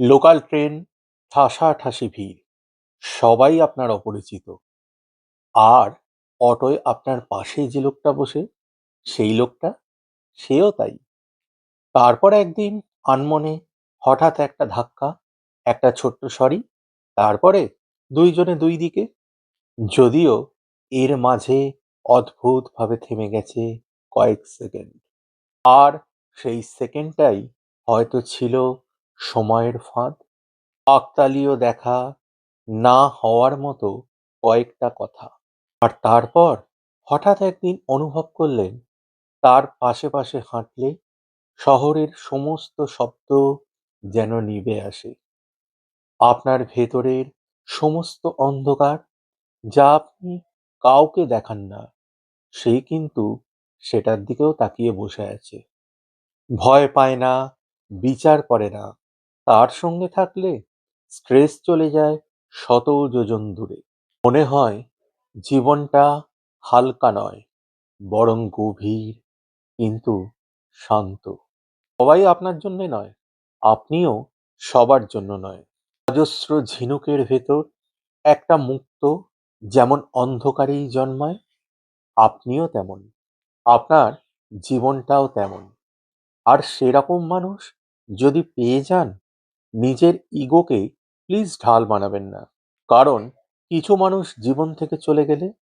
Local train, ঠাসাঠাসি ভিড়, সবাই আপনার অপরিচিত। আর অটোয় আপনার পাশে যে লোকটা বসে, সেই লোকটা, সেও তাই। তারপর একদিন আনমনে হঠাৎ একটা ধাক্কা, একটা ছোট্ট সরি, তারপরে দুইজনে দুই দিকে। যদিও এর মাঝে অদ্ভুতভাবে থেমে গেছে কয়েক সেকেন্ড। আর সেই সেকেন্ডটাই হয়তো ছিল সময়ের ফাঁদ। কাকতালীয় দেখা, না হওয়ার মতো কয়েকটা কথা। আর তারপর হঠাৎ একদিন অনুভব করলেন, তার পাশে পাশে হাঁটলে শহরের সমস্ত শব্দ যেন নিভে আসে। আপনার ভেতরের সমস্ত অন্ধকার, যা আপনি কাউকে দেখান না, সেই কিন্তু সেটার দিকেও তাকিয়ে বসে আছে। ভয় পায় না, বিচার করে না। তার সঙ্গে থাকলে স্ট্রেস চলে যায় শত যোজন দূরে। মনে হয় জীবনটা হালকা নয়, বরং গভীর, কিন্তু শান্ত। সবাই আপনার জন্যে নয়, আপনিও সবার জন্য নয়। অজস্র ঝিনুকের ভেতর একটা মুক্ত, যেমন অন্ধকারেই জন্মায়, আপনিও তেমন। আপনার জীবনটাও তেমন। আর সেরকম মানুষ যদি পেয়ে যান, নিজের ইগোকে প্লিজ ঢাল বানাবেন না। কারণ কিছু মানুষ জীবন থেকে চলে গেলে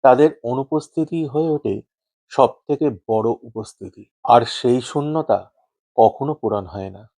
তাদের অনুপস্থিতি হয়ে ওঠে সব থেকে বড় উপস্থিতি। আর সেই শূন্যতা কখনো পূরণ হয় না।